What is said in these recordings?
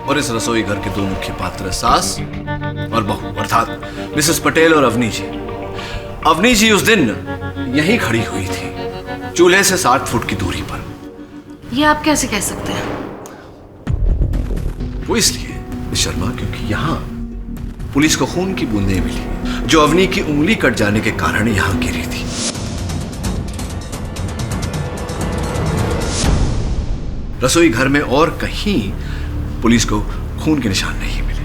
और इस रसोई घर के दो मुख्य पात्र सास और बहू अर्थात मिसेस पटेल और अवनी जी। अवनी जी उस दिन यहीं खड़ी हुई थी, चूल्हे से 60 फुट की दूरी पर। ये आप कैसे कह सकते हैं? वो इसलिए मिस शर्मा क्योंकि यहाँ पुलिस को खून की बूंदें मिली जो अवनी की उंगली कट जाने के कारण यहाँ गिरी थी। रसोई घर में और कहीं पुलिस को खून के निशान नहीं मिले।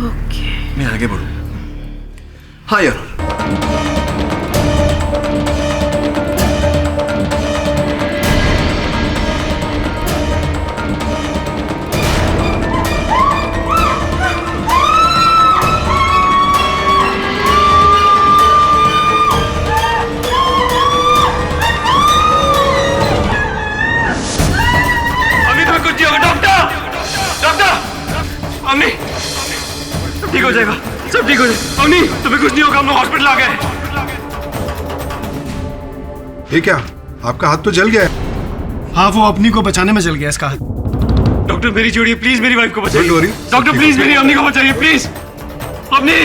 ओके। मैं आगे बढ़ूं? हाँ यार, ठीक हो जाएगा, सब ठीक हो जाएगा। अवनी, तुम्हें कुछ नहीं होगा, हम लोग हॉस्पिटल आ गए। ये क्या, आपका हाथ तो जल गया है? हाँ, वो अपनी को बचाने में जल गया इसका हाथ। डॉक्टर मेरी छोड़िए प्लीज, मेरी वाइफ को बचाइए। Don't worry, डॉक्टर प्लीज मेरी अवनी को बचाइए प्लीज। अवनी,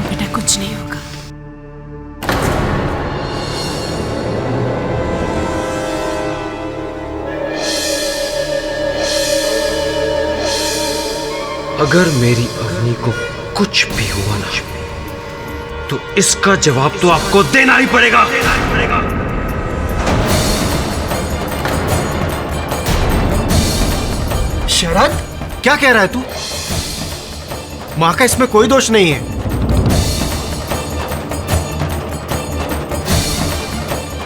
बेटा कुछ नहीं होगा। अगर मेरी अवनी को कुछ भी हुआ ना तो इसका जवाब तो आपको देना ही पड़ेगा। शरद, क्या कह रहा है तू? माँ का इसमें कोई दोष नहीं है।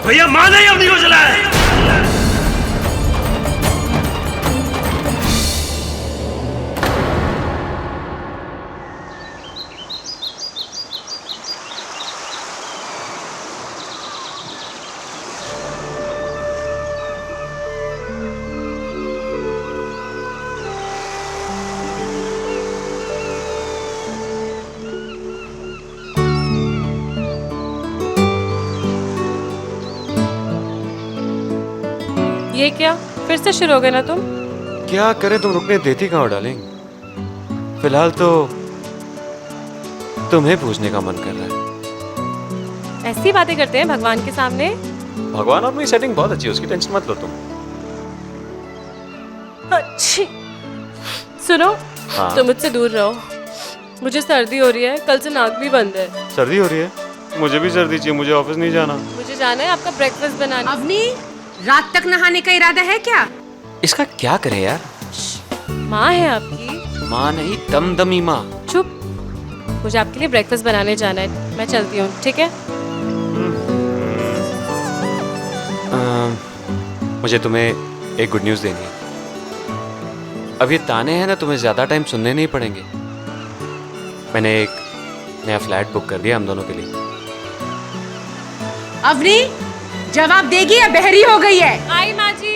भैया मां ने अवनी को जलाया है। ये क्या, फिर से शुरू हो गए ना तुम? क्या करें, तुम रुकने देती कहाँ हो डार्लिंग? फिलहाल तो तुम्हें पूछने का मन कर रहा है। ऐसी बातें करते हैं भगवान के सामने? भगवान, अपनी सेटिंग बहुत अच्छी है, उसकी टेंशन मत लो तुम। अच्छी। सुनो, हाँ? तुम मुझसे दूर रहो, मुझे सर्दी हो रही है, कल से नाक भी बंद है। सर्दी हो रही है? मुझे भी सर्दी चाहिए, मुझे ऑफिस नहीं जाना। मुझे जाना है आपका ब्रेकफास्ट बनाने। अवनी, रात तक नहाने का इरादा है क्या? इसका क्या करें यार? माँ है आपकी? माँ नहीं, दमदमी माँ। चुप, मुझे आपके लिए ब्रेकफास्ट बनाने जाना है, मैं चलती हूँ, ठीक है? मुझे तुम्हें एक गुड न्यूज़ देनी है। अब ये ताने हैं ना, तुम्हें ज़्यादा टाइम सुनने नहीं पड़ेंगे। मैंने एक नया फ्लैट बुक कर दिया हम दोनों के लिए। अवनी, जवाब देगी या बहरी हो गई है? आई माँ जी।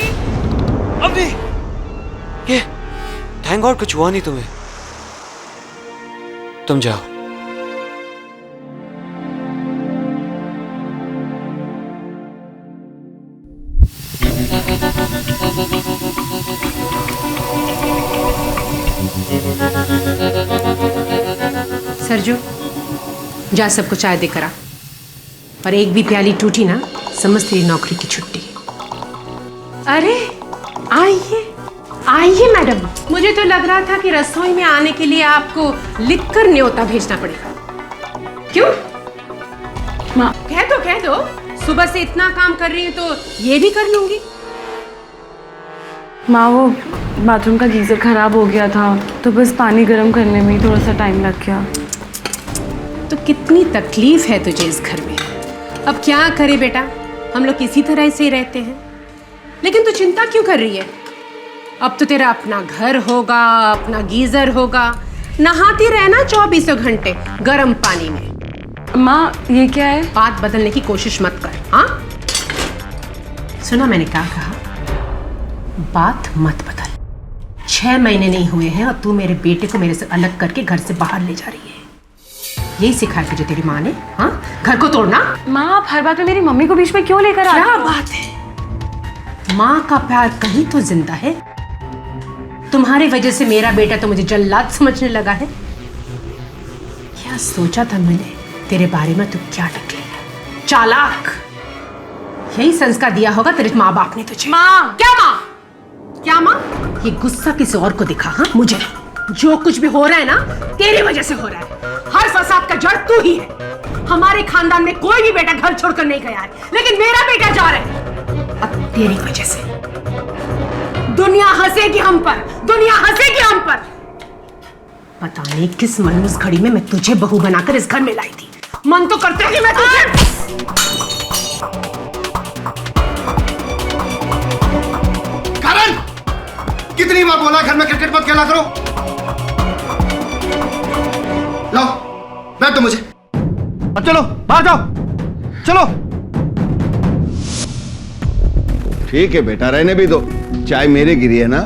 अवनी, ये थैंक गॉड कुछ हुआ नहीं तुम्हें। तुम जाओ। सरजू, जा सबको चाय दे करा, और एक भी प्याली टूटी ना समझ तेरी नौकरी की छुट्टी। अरे आइए आइए मैडम, मुझे तो लग रहा था कि रसोई में आने के लिए आपको लिखकर न्योता भेजना पड़ेगा। क्यों? माँ कह दो, सुबह से इतना काम कर रही हूँ तो ये भी कर लूंगी। माँ, वो बाथरूम का गीज़र खराब हो गया था तो बस पानी गर्म करने में ही थोड़ा सा टाइम लग गया। तो कितनी तकलीफ है तुझे इस घर में। अब क्या करे बेटा, हम लोग किसी तरह से ही रहते हैं। लेकिन तू चिंता क्यों कर रही है? अब तो तेरा अपना घर होगा, अपना गीजर होगा, नहाती रहना 24 घंटे गर्म पानी में। माँ, ये क्या है? बात बदलने की कोशिश मत कर। हाँ, सुना मैंने क्या कहा? बात मत बदल। 6 महीने नहीं हुए हैं और तू मेरे बेटे को मेरे से अलग करके घर से बाहर ले जा रही है। यही सिखाया तुझे तेरी माँ ने? हाँ, घर को तोड़ना? माँ आप हर बात में मेरी मम्मी को बीच में क्यों लेकर आ रही क्या हो? बात है? माँ का प्यार कहीं तो जिंदा है। तुम्हारी वजह से मेरा बेटा तो मुझे जल्लाद समझने लगा है। क्या सोचा था मैंने तेरे बारे में, तू क्या निकले चालाक। यही संस्कार दिया होगा तेरे माँ बाप ने तुझे। माँ! क्या माँ? क्या माँ? ये गुस्सा किसी और को दिखा? हाँ, मुझे जो कुछ भी हो रहा है ना तेरी वजह से हो रहा है। हर फसाद का जड़ तू ही है। हमारे खानदान में कोई भी बेटा घर छोड़कर नहीं गया है, लेकिन मेरा बेटा जा रहा है अब तेरी वजह से। दुनिया हंसेगी हम पर, दुनिया हंसेगी हम पर। पता नहीं किस मनहूस घड़ी में मैं तुझे बहू बनाकर इस घर में लाई थी। मन तो करते कि मैं तुझे करण, कितनी बार बोला घर में क्रिकेट मत खेला करो। लो बैठ दो मुझे। अब चलो बाहर जाओ, चलो। ठीक है बेटा, रहने भी दो। चाय मेरे गिरी है ना,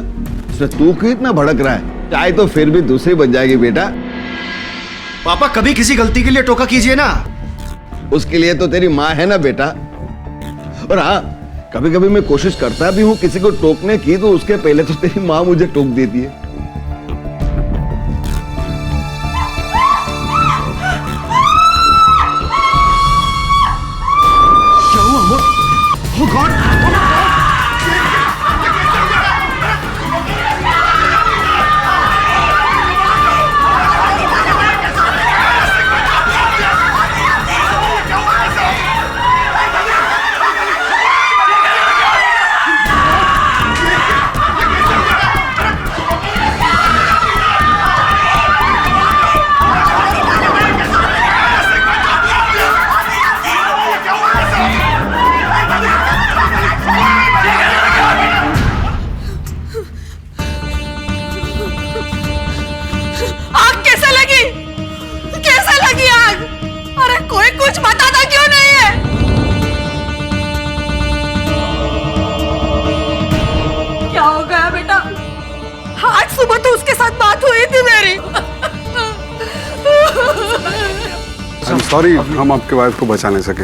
उसमें तू क्यों इतना भड़क रहा है? चाय तो फिर भी दूसरी बन जाएगी बेटा। पापा कभी किसी गलती के लिए टोका कीजिए ना। उसके लिए तो तेरी माँ है ना बेटा। और हाँ, कभी कभी मैं कोशिश करता भी हूँ किसी को टोकने की, तो उसके पहले तो तेरी माँ मुझे टोक देती है। क्या हुआ? Oh God! सुबह तो उसके साथ बात हुई थी मेरी। I'm sorry, हम आपके वाइफ को बचा नहीं सके।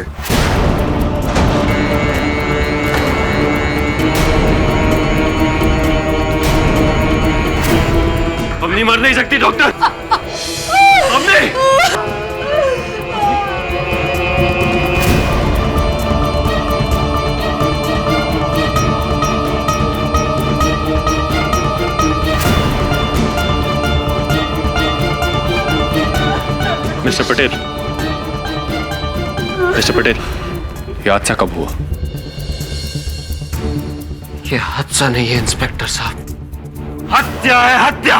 अवनी मर नहीं सकती डॉक्टर। अवनी! मिस्टर पटेल, ये हादसा कब हुआ? ये हादसा नहीं है इंस्पेक्टर साहब, हत्या है, हत्या।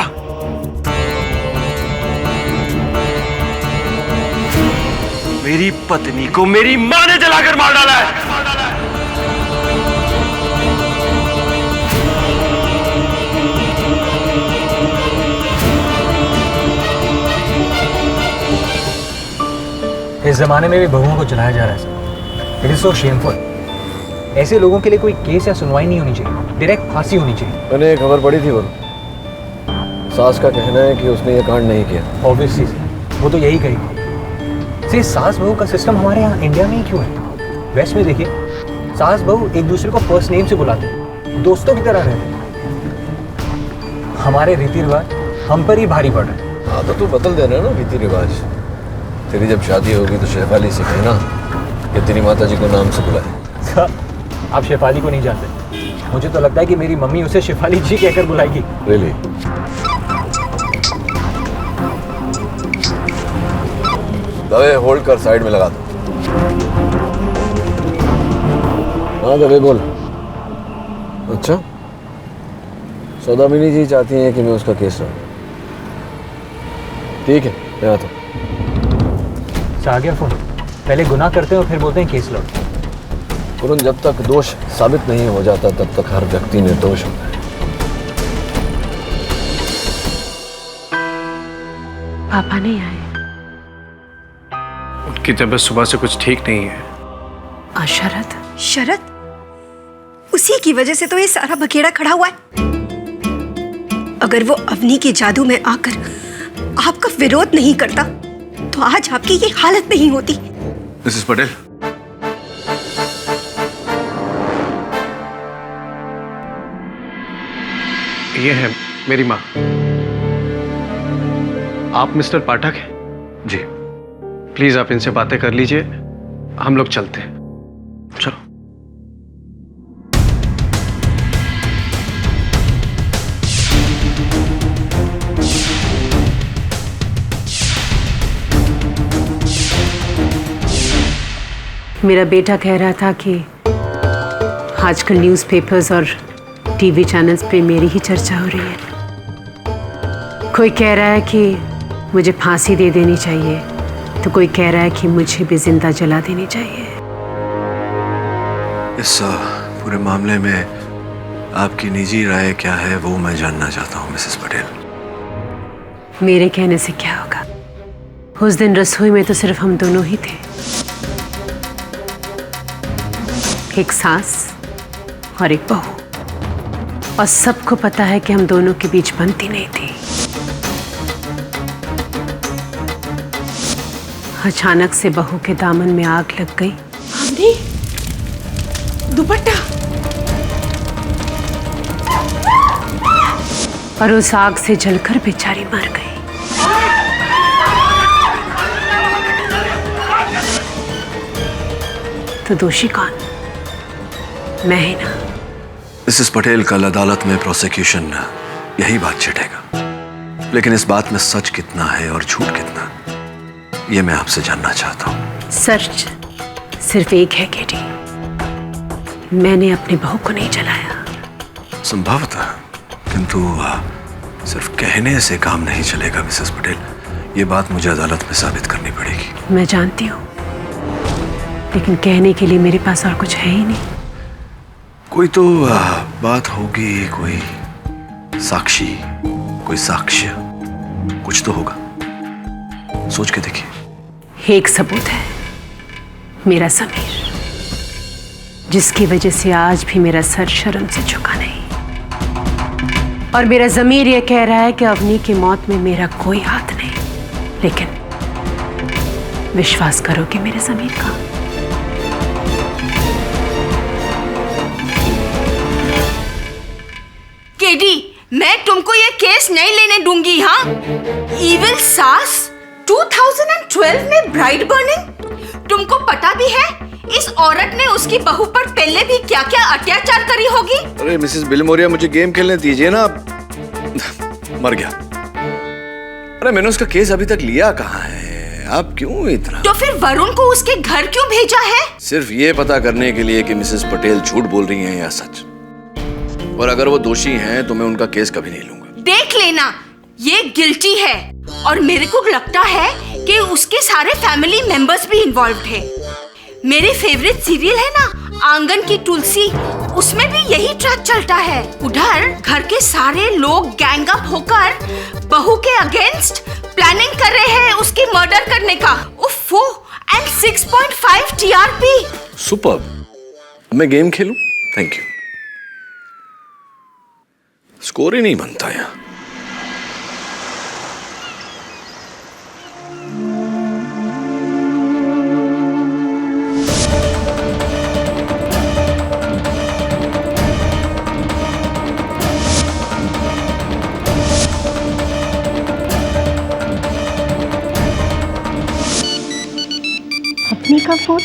मेरी पत्नी को मेरी मां ने जलाकर मार डाला है। इस जमाने में भी बहुओं को जलाया जा रहा है sir. It is so shameful. ऐसे लोगों के लिए कोई केस या सुनवाई नहीं होनी चाहिए, डायरेक्ट फांसी होनी चाहिए। मैंने एक खबर पढ़ी थी, वो सास का कहना है कि उसने ये कांड नहीं किया। ऑब्वियसली वो तो यही कहेगी। से सास बहू का सिस्टम हमारे यहाँ इंडिया में ही क्यों है? वेस्ट में देखिए, सास बहू एक दूसरे को फर्स्ट नेम से बुलाते हैं, दोस्तों की तरह रहते हैं। हमारे रीति रिवाज हम पर ही भारी पड़ रहे हैं। हाँ तो तू बदल देना ना रीति रिवाज। तेरी जब शादी होगी तो शेफाली से कहना कि तेरी माता जी को नाम से बुलाए। आप शेफाली को नहीं जानते। मुझे तो लगता है कि मेरी मम्मी उसे शेफाली जी कहकर बुलाएगी। रियली? दवे होल्ड कर, साइड में लगा दो। हाँ दवे बोल। अच्छा, सौदामिनी जी चाहती हैं कि मैं उसका केस लूं। ठीक है, मैं आता हूँ। आ गया फोन। पहले गुनाह करते हैं और फिर बोलते हैं केस लड़ो। वरुण, जब तक दोष साबित नहीं हो जाता तब तक हर व्यक्ति निर्दोष होता है। पापा नहीं आए? उनकी तबीयत सुबह से कुछ ठीक नहीं है। और शरद? शरद? उसी की वजह से तो ये सारा बखेड़ा खड़ा हुआ है। अगर वो अवनी के जादू में आकर आपका विरोध नहीं करता तो आज आपकी ये हालत नहीं होती। मिसेस पटेल, ये है मेरी माँ। आप मिस्टर पाठक हैं? जी। प्लीज आप इनसे बातें कर लीजिए, हम लोग चलते हैं। चलो। मेरा बेटा कह रहा था कि आजकल न्यूज़पेपर्स और टीवी चैनल्स पे मेरी ही चर्चा हो रही है। कोई कह रहा है कि मुझे फांसी दे देनी चाहिए, तो कोई कह रहा है कि मुझे भी जिंदा जला देनी चाहिए। इस पूरे मामले में आपकी निजी राय क्या है वो मैं जानना चाहता हूँ मिसेस पटेल। मेरे कहने से क्या होगा? उस दिन रसोई में तो सिर्फ हम दोनों ही थे, एक सास और एक बहू, और सबको पता है कि हम दोनों के बीच बनती नहीं थी। अचानक से बहू के दामन में आग लग गई। हमने दुपट्टा, और उस आग से जलकर बेचारी मर गई। तो दोषी कौन? मैं ही ना। मिसेस पटेल, कल अदालत में प्रोसिक्यूशन यही बात छिड़ेगा, लेकिन इस बात में सच कितना है और झूठ कितना, ये मैं आपसे जानना चाहता हूँ। सच सिर्फ एक है केटी, मैंने अपनी बहू को नहीं जलाया। संभवतः, किंतु सिर्फ कहने से काम नहीं चलेगा मिसेस पटेल, ये बात मुझे अदालत में साबित करनी पड़ेगी। मैं जानती हूँ, लेकिन कहने के लिए मेरे पास और कुछ है ही नहीं। कोई तो बात होगी, कोई साक्षी, कोई साक्ष्य, कुछ तो होगा। सोच के देखिए। एक सबूत है, मेरा समीर, जिसकी वजह से आज भी मेरा सर शर्म से झुका नहीं। और मेरा ज़मीर यह कह रहा है कि अवनी की मौत में मेरा कोई हाथ नहीं, लेकिन विश्वास करोगे मेरे ज़मीर का? केडी, मैं तुमको ये केस नहीं लेने दूंगी। हाँ, इविल सास, 2012 में ब्राइड बर्निंग। तुमको पता भी है इस औरत ने उसकी बहू पर पहले भी क्या क्या अत्याचार करी होगी। अरे मिसेस बिलमोरिया, मुझे गेम खेलने दीजिए ना। मर गया। अरे मैंने उसका केस अभी तक लिया कहाँ है? आप क्यों इतना? तो फिर वरुण को उसके घर क्यों भेजा है? सिर्फ ये पता करने के लिए कि मिसेस पटेल झूठ बोल रही हैं या सच। और अगर वो दोषी हैं तो मैं उनका केस कभी नहीं लूंगा। देख लेना, ये गिल्टी है, और मेरे को लगता है कि उसके सारे फैमिली मेंबर्स भी इन्वॉल्व्ड है। मेरे फेवरेट सीरियल है ना आंगन की तुलसी, उसमें भी यही ट्रैक चलता है। उधर घर के सारे लोग गैंग अप होकर बहू के अगेंस्ट प्लानिंग कर रहे हैं उसकी मर्डर करने का। उफ़ो, एंड 6.5 TRP। सुपर। मैं गेम खेलूं? Thank you. स्कोर ही नहीं बनता यहाँ। अपनी का फोन।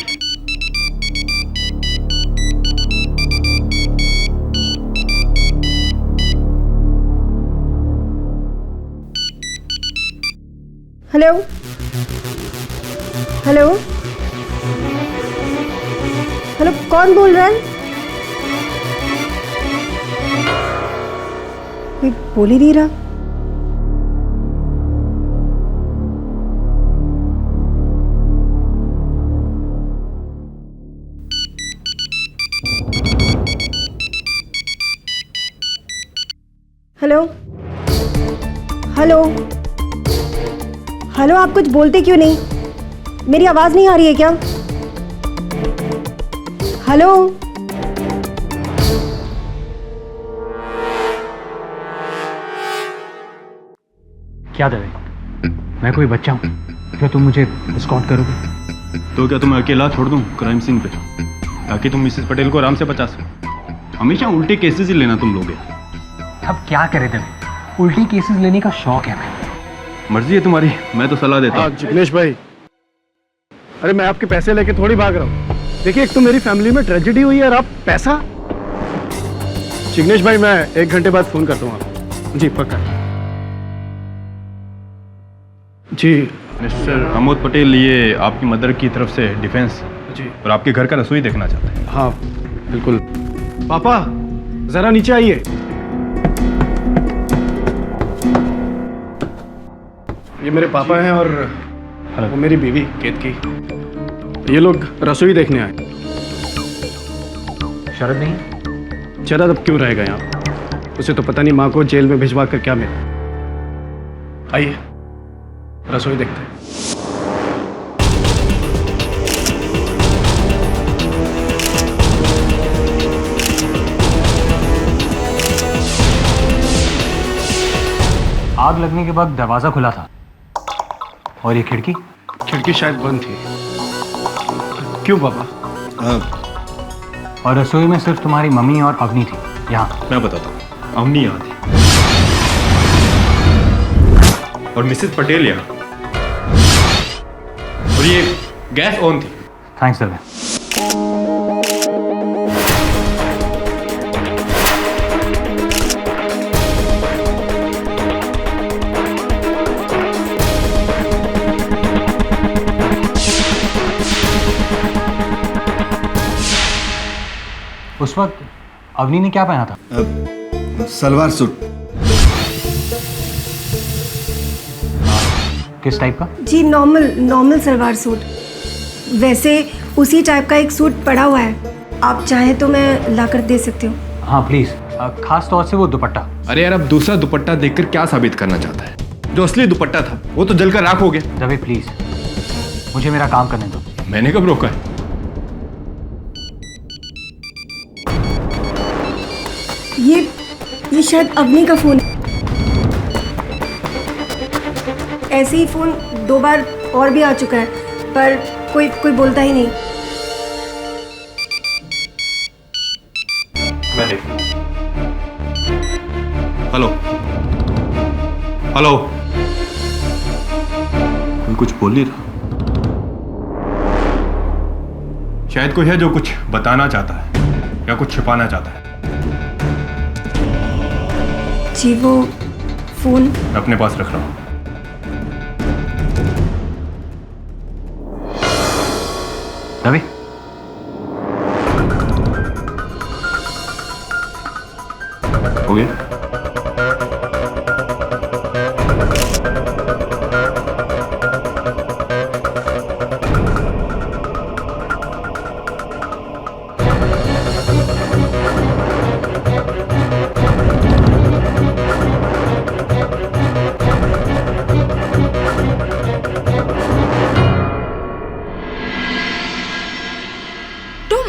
हेलो हेलो हेलो, कौन बोल रहा है? कोई बोल ही नहीं रहा। हेलो हेलो हेलो, आप कुछ बोलते क्यों नहीं? मेरी आवाज नहीं आ रही है क्या? हेलो क्या दवे? मैं कोई बच्चा हूँ क्या तुम मुझे एस्कॉर्ट करोगे? तो क्या तुम्हें अकेला छोड़ दूं क्राइम सीन पे, ताकि तुम मिसेस पटेल को आराम से बचा सको? हमेशा उल्टे केसेस ही लेना तुम लोग। अब क्या करे देवे, उल्टी केसेस लेने का शौक है मैं। मर्जी है तुम्हारी, मैं तो सलाह देता हूँ। जिग्नेश भाई, अरे मैं आपके पैसे लेके थोड़ी भाग रहा हूँ। देखिए, एक तो मेरी फैमिली में ट्रेजेडी हुई है और आप पैसा। जिग्नेश भाई, मैं 1 घंटे बाद फोन करता हूँ आपको। जी पक्का। जी मिस्टर आमोद पटेल, ये आपकी मदर की तरफ से डिफेंस जी, और आपके घर का रसोई देखना चाहते हैं। हाँ बिल्कुल। पापा जरा नीचे आइए। ये मेरे पापा हैं और वो मेरी बीवी केतकी। ये लोग रसोई देखने आए। शरद नहीं? शरद अब क्यों रहेगा यहाँ? उसे तो पता नहीं माँ को जेल में भिजवा कर क्या मिला। आइए रसोई देखते हैं। आग लगने के बाद दरवाजा खुला था और ये खिड़की शायद बंद थी। क्यों पापा? और रसोई में सिर्फ तुम्हारी मम्मी और अवनी थी। यहाँ मैं बताता हूँ, अवनी यहाँ थी और मिसेस पटेल यहाँ, और ये गैस ऑन थी। थैंक्स दवे। उस वक्त अवनी ने क्या पहना था? सलवार सूट। किस टाइप का? जी नॉर्मल सलवार सूट। वैसे उसी टाइप का एक सूट पड़ा हुआ है, आप चाहें तो मैं लाकर दे सकती हूँ। हाँ प्लीज, खास तौर से वो दुपट्टा। अरे यार, अब दूसरा दुपट्टा देखकर क्या साबित करना चाहता है? जो असली दुपट्टा था वो तो जलकर राख हो गया। दवे प्लीज, मुझे मेरा काम करने दो। मैंने कब रोका है? ये शायद अवनी का फोन है। ऐसे ही फोन 2 बार और भी आ चुका है, पर कोई बोलता ही नहीं। हेलो हेलो, कोई कुछ बोल नहीं रहा। शायद कोई है जो कुछ बताना चाहता है या कुछ छिपाना चाहता है। जी वो फोन मैं अपने पास रख रहा हूँ। रवि, हो गया?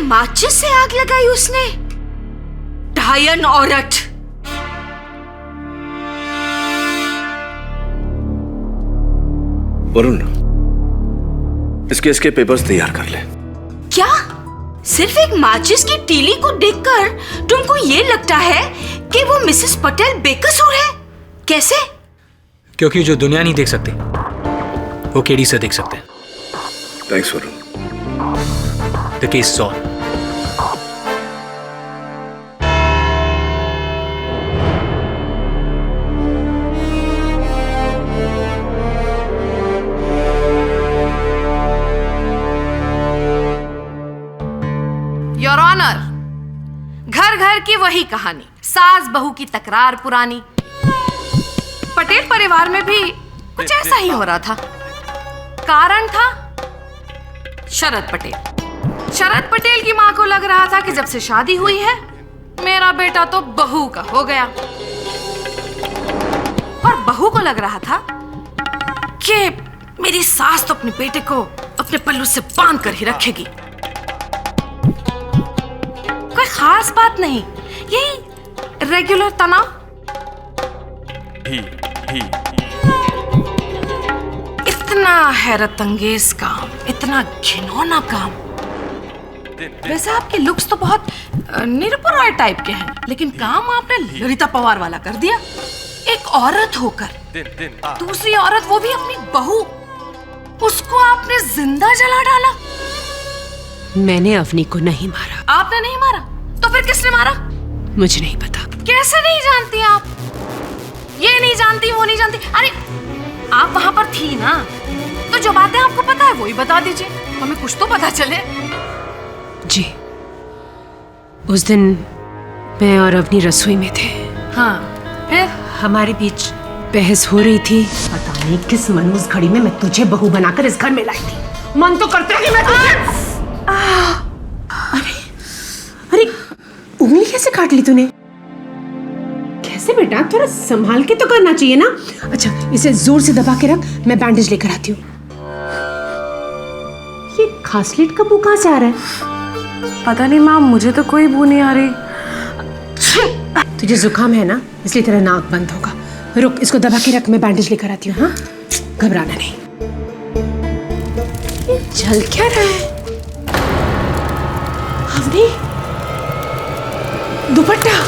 माचिस से आग लगाई उसने? डायन औरत। वरुण, इस केस के पेपर्स तैयार कर ले। क्या सिर्फ एक माचिस की तीली को देखकर तुमको ये लगता है कि वो मिसेस पटेल बेकसूर है? कैसे? क्योंकि जो दुनिया नहीं देख सकती वो केडी से देख सकते हैं। Thanks Varun. The case is on. Your honour, घर घर की वही कहानी, सास बहू की तकरार पुरानी। पटेल परिवार में भी कुछ ऐसा ही हो रहा था। कारण था शरद पटेल। शरद पटेल की मां को लग रहा था कि जब से शादी हुई है मेरा बेटा तो बहू का हो गया, और बहू को लग रहा था कि मेरी सास तो अपने बेटे को अपने पल्लू से बांध कर ही रखेगी। कोई खास बात नहीं, यही रेगुलर तनाव। इतना हैरत अंगेज काम, इतना घिनौना काम। वैसे आपके लुक्स तो बहुत निरपुर रॉय टाइप के हैं, लेकिन काम आपने ललिता पवार वाला कर दिया। एक औरत होकर दूसरी औरत, वो भी अपनी बहू, उसको आपने जिंदा जला डाला। मैंने अवनी को नहीं मारा। आपने नहीं मारा तो फिर किसने मारा? मुझे नहीं पता। कैसे नहीं जानती आप? ये नहीं जानती, वो नहीं जानती। अरे आप वहां पर थी ना, तो जो बातें आपको पता है वही बता दीजिए, हमें कुछ तो पता चले। जी, उस दिन मैं और अवनी रसोई में थे। हाँ, फिर हमारे बीच बहस हो रही थी। पता नहीं किस मनहूस घड़ी में मैं तुझे बहू बनाकर इस घर में लाई थी। मन तो करता है कि मैं तुझे... अरे उंगली कैसे काट ली तूने? कैसे बेटा, थोड़ा संभाल के तो करना चाहिए ना। अच्छा, इसे जोर से दबा के रख, मैं बैंडेज लेकर आती हूँ। ये खासलेट का बू कहाँ से आ रहा है? पता नहीं माँ, मुझे तो कोई बू नहीं आ रही। तुझे जुकाम है ना, इसलिए तेरा नाक बंद होगा। रुक, इसको दबा के रख, मैं बैंडेज लेकर आती हूँ। हाँ, घबराना नहीं। ये जल क्या रहा है? अवनी, दुपट्टा।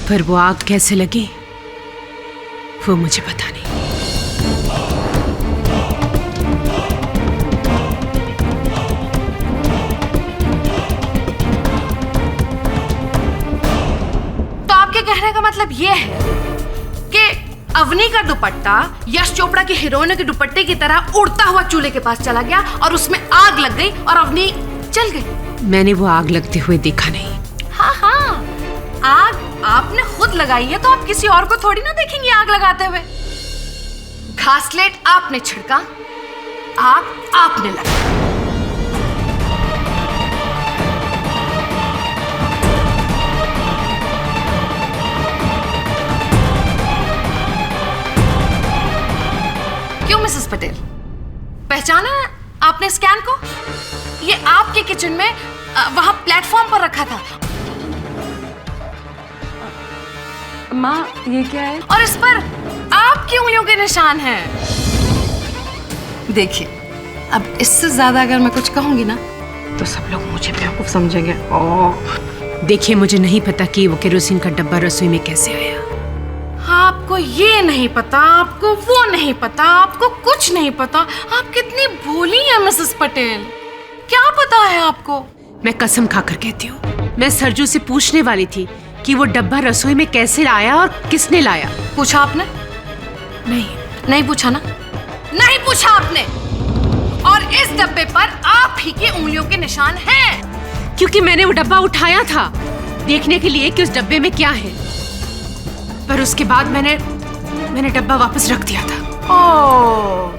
पर वो आग कैसे लगी वो मुझे पता नहीं। तो आपके कहने का मतलब ये है कि अवनी का दुपट्टा यश चोपड़ा की हीरोइन के दुपट्टे की तरह उड़ता हुआ चूल्हे के पास चला गया और उसमें आग लग गई और अवनी जल गई। मैंने वो आग लगते हुए देखा नहीं। हाँ हाँ, आग आपने खुद लगाई है, तो आप किसी और को थोड़ी ना देखेंगे आग लगाते हुए। घासलेट आपने छिड़का, आग आपने लगाई। क्यों मिसेस पटेल, पहचाना आपने स्कैन को? ये आपके किचन में वहां प्लेटफॉर्म पर रखा था। माँ, ये क्या है? और इस पर आपकी उंगलियों के निशान हैं। देखिए, अब इससे ज्यादा अगर मैं कुछ कहूंगी ना तो सब लोग मुझे बेवकूफ समझेंगे। देखिए, मुझे नहीं पता कि वो केरोसिन का डब्बा रसोई में कैसे आया। आपको ये नहीं पता, आपको वो नहीं पता, आपको कुछ नहीं पता। आप कितनी भोली हैं मिसेस पटेल। क्या पता है आपको? मैं कसम खाकर कहती हूँ, मैं सरजू से पूछने वाली थी कि वो डब्बा रसोई में कैसे लाया और किसने लाया। पूछा आपने? नहीं पूछा ना? नहीं पूछा आपने। और इस डब्बे पर आप ही की उंगलियों के निशान हैं। क्योंकि मैंने वो डब्बा उठाया था देखने के लिए कि उस डब्बे में क्या है, पर उसके बाद मैंने डब्बा वापस रख दिया था। ओह,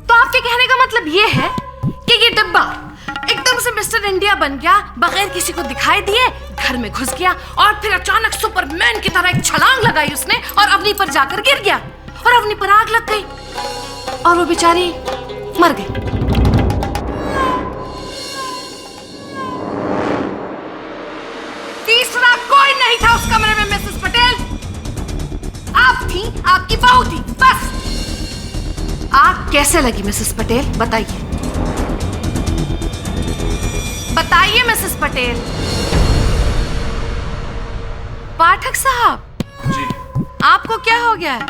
तो आपके कहने का मतलब ये है कि ये डब्बा एकदम से मिस्टर इंडिया बन गया, बगैर किसी को दिखाई दिए घर में घुस गया और फिर अचानक सुपरमैन की तरह एक छलांग लगाई उसने और अवनी पर जाकर गिर गया और अवनी पर आग लग गई और वो बेचारी मर गई। तीसरा कोई नहीं था उस कमरे में मिसेस पटेल। आप थी, आपकी बहू थी, बस। आग कैसे लगी मिसेस पटेल, बताइए। बताइए मिसेस पटेल। पाठक साहब जी, आपको क्या हो गया है?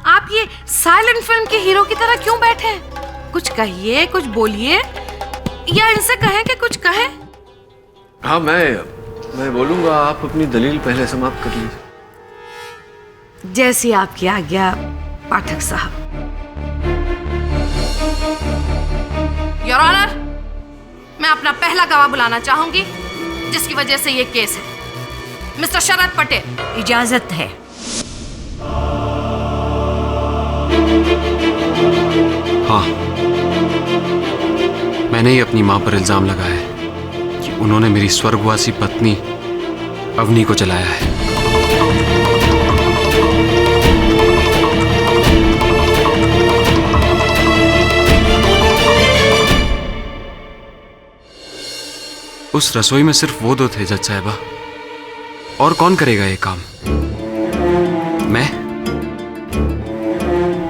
आप ये साइलेंट फिल्म के हीरो की तरह क्यों बैठे हैं? कुछ कहिए, कुछ बोलिए, या इनसे कहें कि कुछ कहें। हाँ, मैं बोलूंगा, आप अपनी दलील पहले समाप्त कर लीजिए। जैसी आपकी आज्ञा पाठक साहब। योर ऑनर, मैं अपना पहला गवाह बुलाना चाहूंगी जिसकी वजह से ये केस है। मिस्टर शरद पटेल, इजाजत है। हाँ, मैंने ही अपनी मां पर इल्जाम लगाया है कि उन्होंने मेरी स्वर्गवासी पत्नी अवनी को जलाया है। उस रसोई में सिर्फ वो दो थे जज साहिबा, और कौन करेगा ये काम? मैं,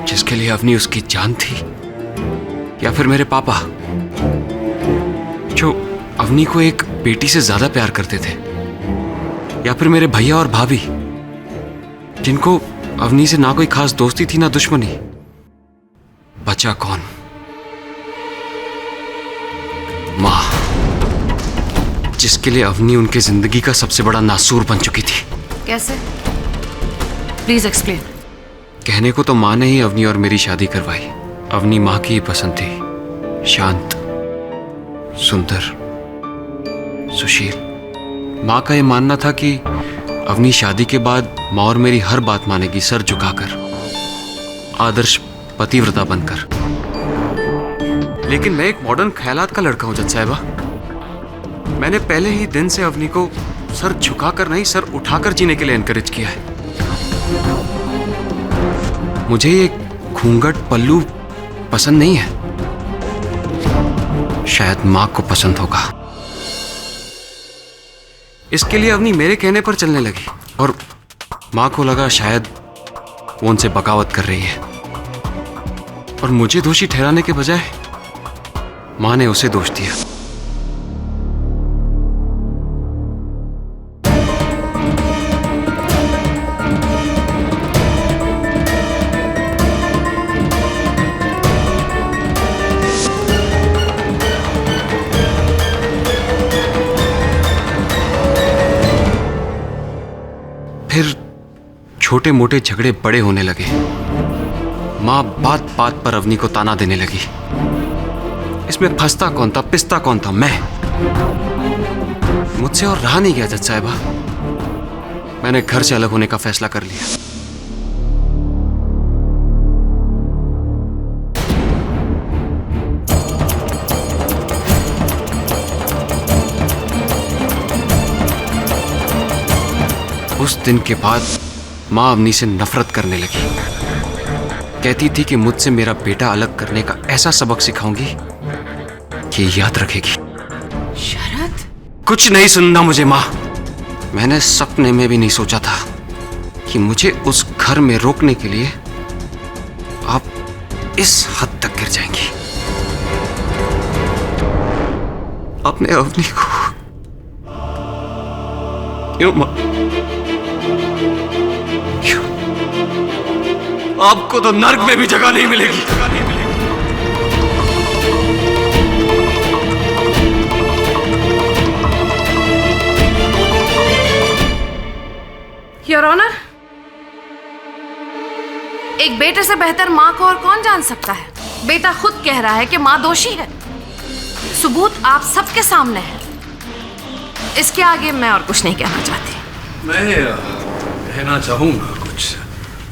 जिसके लिए अवनी उसकी जान थी, या फिर मेरे पापा जो अवनी को एक बेटी से ज्यादा प्यार करते थे, या फिर मेरे भैया और भाभी जिनको अवनी से ना कोई खास दोस्ती थी ना दुश्मनी। बचा कौन? मां, जिसके लिए अवनी उनकी जिंदगी का सबसे बड़ा नासूर बन चुकी थी। कैसे? Please explain. कहने को तो मां ने ही अवनी और मेरी शादी करवाई। अवनी मां की ही पसंद थी, शांत, सुंदर, सुशील। मां का यह मानना था कि अवनी शादी के बाद मां और मेरी हर बात मानेगी, सर झुकाकर, आदर्श पतिव्रता बनकर। लेकिन मैं एक मॉडर्न ख्यालात का लड़का हूं जज साहिबा। मैंने पहले ही दिन से अवनी को सर झुकाकर नहीं, सर उठाकर जीने के लिए एनकरेज किया है। मुझे ये घूंघट पल्लू पसंद नहीं है, शायद मां को पसंद होगा। इसके लिए अवनी मेरे कहने पर चलने लगी और मां को लगा शायद वो उनसे बगावत कर रही है, और मुझे दोषी ठहराने के बजाय मां ने उसे दोष दिया। फिर छोटे मोटे झगड़े बड़े होने लगे। मां बात बात पर अवनी को ताना देने लगी। इसमें फंसता कौन था, पिसता कौन था? मैं। मुझसे और रहा नहीं गया जज साहिबा। मैंने घर से अलग होने का फैसला कर लिया। उस दिन के बाद मां अवनी से नफरत करने लगी। कहती थी कि मुझसे मेरा बेटा अलग करने का ऐसा सबक सिखाऊंगी कि याद रखेगी। शरद, कुछ नहीं सुनना मुझे मां। मैंने सपने में भी नहीं सोचा था कि मुझे उस घर में रोकने के लिए आप इस हद तक गिर जाएंगी। अपने अवनी को क्यों मां? आपको तो नर्क में भी जगह नहीं मिलेगी। योर ऑनर, एक बेटे से बेहतर मां को और कौन जान सकता है? बेटा खुद कह रहा है कि मां दोषी है। सबूत आप सबके सामने है। इसके आगे मैं और कुछ नहीं कहना चाहती। मैं कहना चाहूंगा कुछ,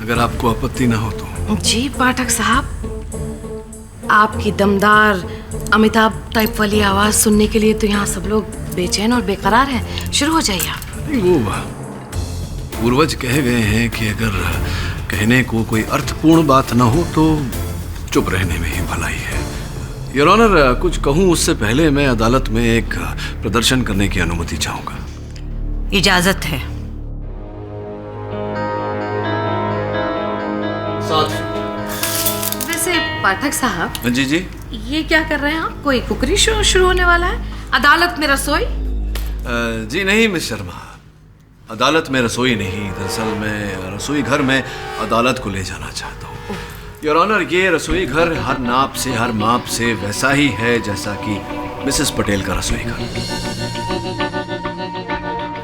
अगर आपको आपत्ति ना हो तो। जी पाठक साहब, आपकी दमदार अमिताभ टाइप वाली आवाज सुनने के लिए तो यहाँ सब लोग बेचैन और बेकरार हैं। शुरू हो जाइए आप। वो पूर्वज कह गए हैं कि अगर कहने को कोई अर्थपूर्ण बात ना हो तो चुप रहने में ही भलाई है। योर ऑनर, कुछ कहूं उससे पहले मैं अदालत में एक प्रदर्शन करने की अनुमति चाहूंगा। इजाजत है। वैसे पाठक साहब। जी जी। ये क्या कर रहे हैं आप? कोई कुकरी शो शुरू होने वाला है? अदालत में रसोई? जी नहीं मिस शर्मा, अदालत में रसोई नहीं, दरअसल मैं रसोई घर में अदालत को ले जाना चाहता हूँ। योर ऑनर, ये रसोई घर हर नाप से, हर माप से वैसा ही है जैसा कि मिसेस पटेल का रसोई घर।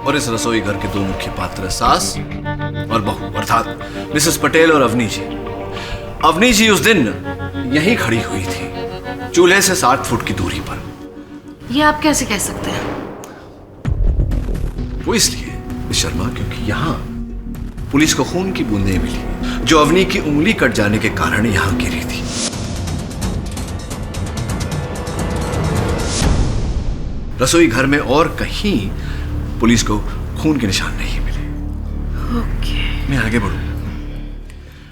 और इस रसोई घर के दो मुख्य पात्र सास और बहू, अर्थात मिसेस पटेल और अवनी जी। अवनी जी उस दिन यहीं खड़ी हुई थी, चूल्हे से 60 फुट की दूरी पर। ये आप कैसे कह सकते हैं? वो इसलिए शर्मा क्योंकि यहां पुलिस को खून की बूंदें मिली जो अवनी की उंगली कट जाने के कारण यहां गिरी थी। रसोई घर में और कहीं पुलिस को खून के निशान नहीं मिले। ओके। मैं आगे बढ़ूं?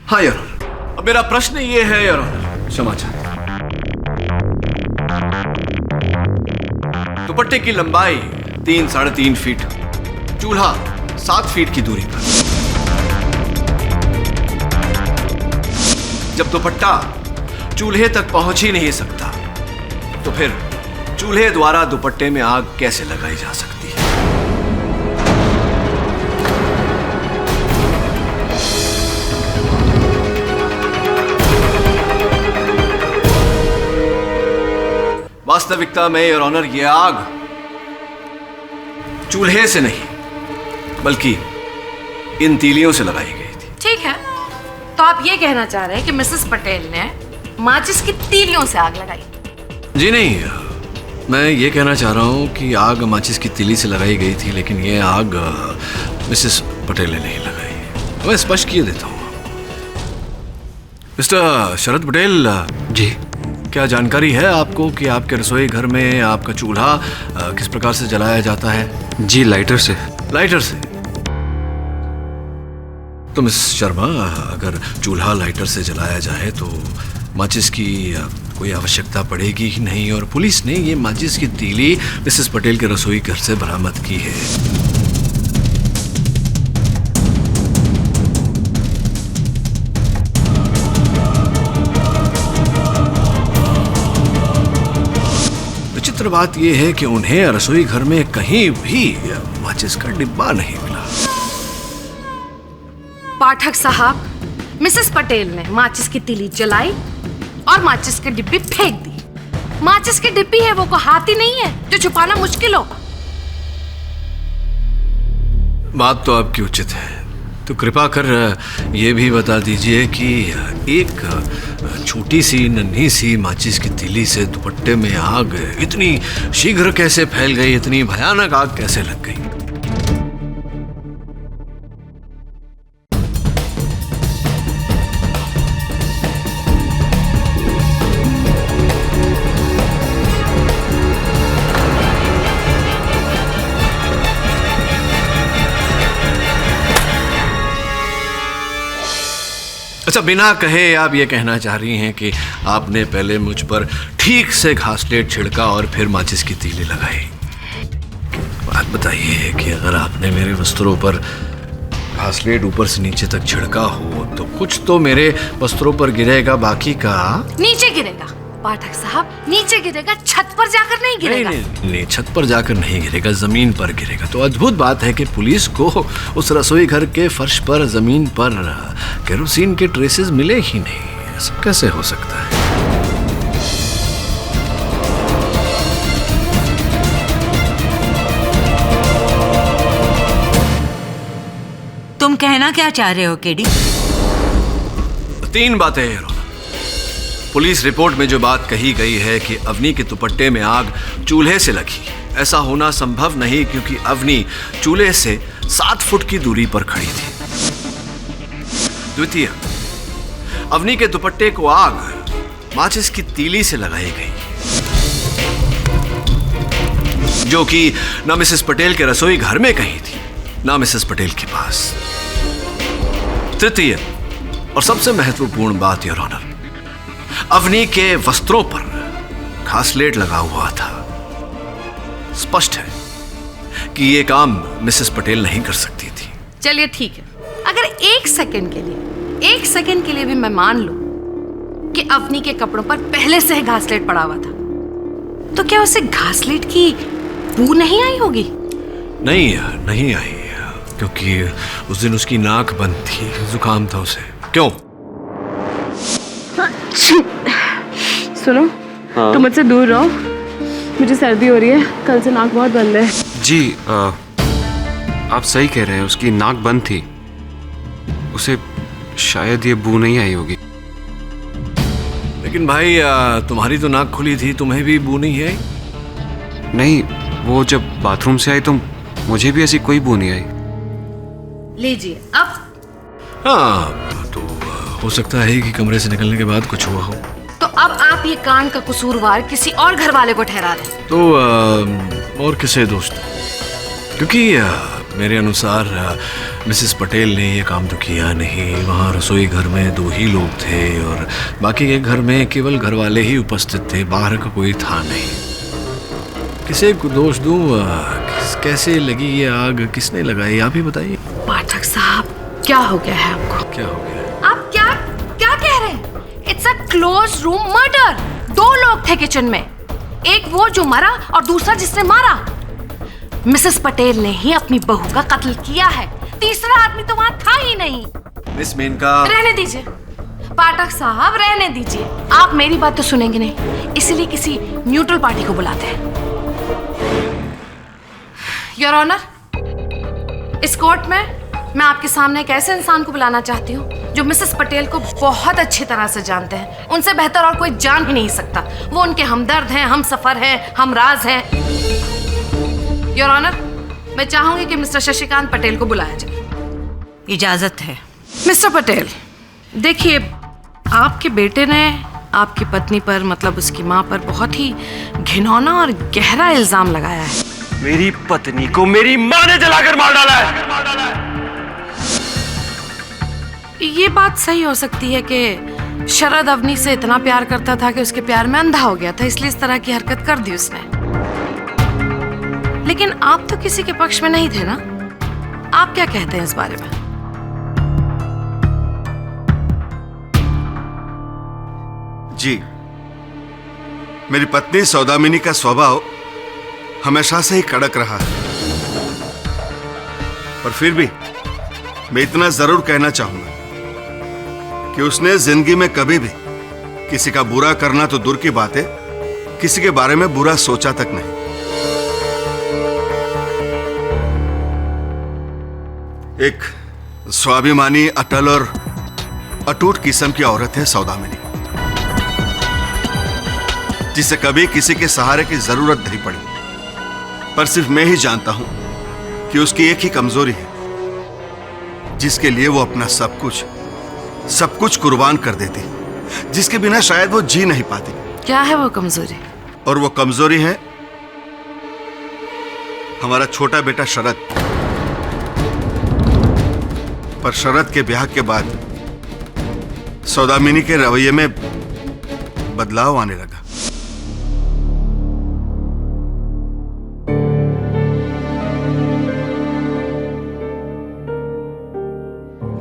हाँ योर ऑनर, अब मेरा प्रश्न ये है योर ऑनर, क्षमा चाहता हूं। दुपट्टे की लंबाई 3-3.5 फीट, चूल्हा 7 फीट की दूरी पर। जब दुपट्टा चूल्हे तक पहुंच ही नहीं सकता तो फिर चूल्हे द्वारा दुपट्टे में आग कैसे लगाई जा सकती है? वास्तविकता में योर ऑनर, ये आग चूल्हे से नहीं बल्कि इन तीलियों से लगाई गई थी। ठीक है, तो आप ये कहना चाह रहे हैं कि मिसेस पटेल ने माचिस की तीलियों से आग लगाई? जी नहीं, मैं ये कहना चाह रहा हूं कि आग माचिस की तीली से लगाई गई थी, लेकिन ये आग मिसेस पटेल ने नहीं लगाई। मैं स्पष्ट किए देता हूं। मिस्टर शरद पटेल जी, क्या जानकारी है आपको कि आपके रसोई घर में आपका चूल्हा किस प्रकार से जलाया जाता है? जी, लाइटर से। लाइटर से? तो मिस शर्मा, अगर चूल्हा लाइटर से जलाया जाए तो माचिस की कोई आवश्यकता पड़ेगी ही नहीं, और पुलिस ने ये माचिस की तीली मिसेस पटेल के रसोई घर से बरामद की है। विचित्र बात यह है कि उन्हें रसोई घर में कहीं भी माचिस का डिब्बा नहीं मिला। पाठक साहब, मिसेस पटेल ने माचिस की तीली जलाई और माचिस की डिब्बी फेंक दी। माचिस की डिब्बी है, वो को हाथ ही नहीं है जो छुपाना मुश्किल हो। बात तो आपकी उचित है, तो कृपा कर ये भी बता दीजिए कि एक छोटी सी नन्ही सी माचिस की तीली से दुपट्टे में आग इतनी शीघ्र कैसे फैल गई, इतनी भयानक आग कैसे लग गई? अच्छा, बिना कहे आप ये कहना चाह रही हैं कि आपने पहले मुझ पर ठीक से घासलेट छिड़का और फिर माचिस की तीली लगाई। बात बताइए कि अगर आपने मेरे वस्त्रों पर घासलेट ऊपर से नीचे तक छिड़का हो तो कुछ तो मेरे वस्त्रों पर गिरेगा, बाकी का नीचे गिरेगा। पाठक साहब, नीचे गिरेगा, छत पर जाकर नहीं गिरेगा। नहीं, छत पर जाकर नहीं गिरेगा, जमीन पर गिरेगा। तो अद्भुत बात है कि पुलिस को उस रसोई घर के फर्श पर, जमीन पर केरोसिन के ट्रेसेस मिले ही नहीं। ऐसा कैसे हो सकता है? तुम कहना क्या चाह रहे हो केडी? 3 बातें हैं। पुलिस रिपोर्ट में जो बात कही गई है कि अवनी के दुपट्टे में आग चूल्हे से लगी, ऐसा होना संभव नहीं, क्योंकि अवनी चूल्हे से 7 फुट की दूरी पर खड़ी थी। द्वितीय, अवनी के दुपट्टे को आग माचिस की तीली से लगाई गई, जो कि ना मिसेस पटेल के रसोई घर में कहीं थी, ना मिसेस पटेल के पास। तृतीय और सबसे महत्वपूर्ण बात, योर ऑनर, अवनी के वस्त्रों पर घासलेट लगा हुआ था। स्पष्ट है कि यह काम मिसेस पटेल नहीं कर सकती थी। चलिए ठीक है, अगर एक सेकंड के लिए भी मैं मान लूं कि अवनी के कपड़ों पर पहले से ही घासलेट पड़ा हुआ था, तो क्या उसे घासलेट की बू नहीं आई होगी? नहीं आई, क्योंकि उस दिन उसकी नाक बंद थी, जुकाम था उसे। क्यों? सुनो, तुम मुझसे दूर रहो, मुझे सर्दी हो रही है, कल से नाक बहुत बंद है। जी, आप सही कह रहे हैं, उसकी नाक बंद थी, उसे शायद ये बू नहीं आई होगी। लेकिन भाई, तुम्हारी तो नाक खुली थी, तुम्हें भी बू नहीं आई? नहीं, वो जब बाथरूम से आई तो मुझे भी ऐसी कोई बू नहीं आई। लीजिए अब। हाँ, तो हो सकता है कि कमरे से निकलने के बाद कुछ हुआ हो। तो अब आप ये कांड का कसूरवार किसी और घर वाले को ठहरा दें। तो और किसे दोस्त? क्योंकि मेरे अनुसार मिसेस पटेल ने ये काम तो किया नहीं। वहाँ रसोई घर में 2 ही लोग थे और बाकी के घर में केवल घर वाले ही उपस्थित थे, बाहर का कोई था नहीं। किसे को दोष दूं? कैसे लगी ये आग, किसने लगाई, आप ही बताइए। पाठक साहब, क्या हो गया है आपको? क्या हो गया? आप क्या क्या कह रहे हैं? It's a close room murder. 2 लोग थे किचन में, एक वो जो मरा और दूसरा जिसने मारा। मिसेस पटेल ने ही अपनी बहू का कत्ल किया है। तीसरा आदमी तो वहाँ था ही नहीं। मिस मेनका, रहने दीजिए पाठक साहब, रहने दीजिए। आप मेरी बात तो सुनेंगे नहीं, इसलिए किसी न्यूट्रल पार्टी को बुलाते हैं। योर ऑनर, इस कोर्ट में मैं आपके सामने एक ऐसे इंसान को बुलाना चाहती हूँ जो मिसेस पटेल को बहुत अच्छी तरह से जानते हैं। उनसे बेहतर और कोई जान ही नहीं सकता। वो उनके हमदर्द हैं, हम सफर हैं, हम राज हैं। योर ऑनर, मैं चाहूंगी कि मिस्टर शशिकांत पटेल को बुलाया जाए। इजाजत है। मिस्टर पटेल, देखिए, आपके बेटे ने आपकी पत्नी पर, मतलब उसकी माँ पर, बहुत ही घिनौना और गहरा इल्जाम लगाया है। मेरी पत्नी को मेरी माँ ने जलाकर मार डाला है। ये बात सही हो सकती है कि शरद अवनी से इतना प्यार करता था कि उसके प्यार में अंधा हो गया था, इसलिए इस तरह की हरकत कर दी उसने। लेकिन आप तो किसी के पक्ष में नहीं थे ना? आप क्या कहते हैं इस बारे में? जी, मेरी पत्नी सौदामिनी का स्वभाव हमेशा से ही कड़क रहा है, पर फिर भी मैं इतना जरूर कहना चाहूंगा कि उसने जिंदगी में कभी भी किसी का बुरा करना तो दूर की बात है, किसी के बारे में बुरा सोचा तक नहीं। एक स्वाभिमानी, अटल और अटूट किस्म की औरत है सौदामिनी, जिसे कभी किसी के सहारे की जरूरत नहीं पड़ी। पर सिर्फ मैं ही जानता हूं कि उसकी एक ही कमजोरी है, जिसके लिए वो अपना सब कुछ कुर्बान कर देती, जिसके बिना शायद वो जी नहीं पाती। क्या है वो कमजोरी? और वो कमजोरी है हमारा छोटा बेटा शरद। पर शरद के ब्याह के बाद सौदामिनी के रवैये में बदलाव आने लगा।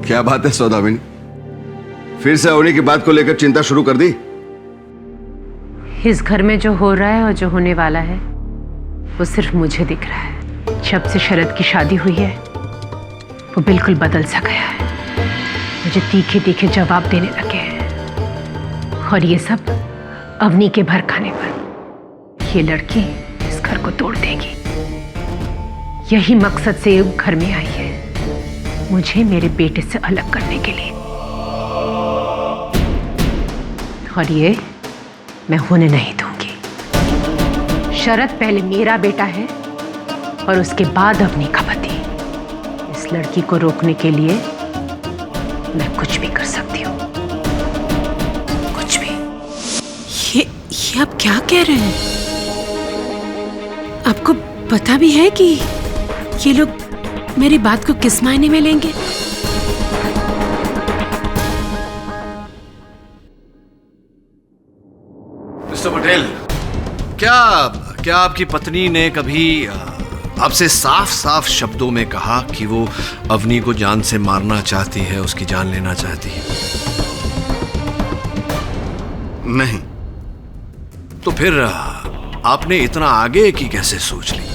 क्या बात है सौदामिनी, फिर से अवनी की बात को लेकर चिंता शुरू कर दी? इस घर में जो हो रहा है और जो होने वाला है वो सिर्फ मुझे दिख रहा है। जब से शरद की शादी हुई है वो बिल्कुल बदल सा गया है, मुझे तीखे तीखे जवाब देने लगे हैं। और ये सब अवनी के भर खाने पर। ये लड़की इस घर को तोड़ देगी, यही मकसद से ये घर में आई है, मुझे मेरे बेटे से अलग करने के लिए। और ये मैं होने नहीं दूंगी। शरद पहले मेरा बेटा है और उसके बाद अवनी का पति। इस लड़की को रोकने के लिए मैं कुछ भी कर सकती हूँ, कुछ भी। ये आप क्या कह रहे हैं? आपको पता भी है कि ये लोग मेरी बात को किस मायने में लेंगे? मिस्टर पटेल, क्या आपकी पत्नी ने कभी आपसे साफ साफ शब्दों में कहा कि वो अवनी को जान से मारना चाहती है, उसकी जान लेना चाहती है? नहीं। तो फिर आपने इतना आगे की कैसे सोच ली?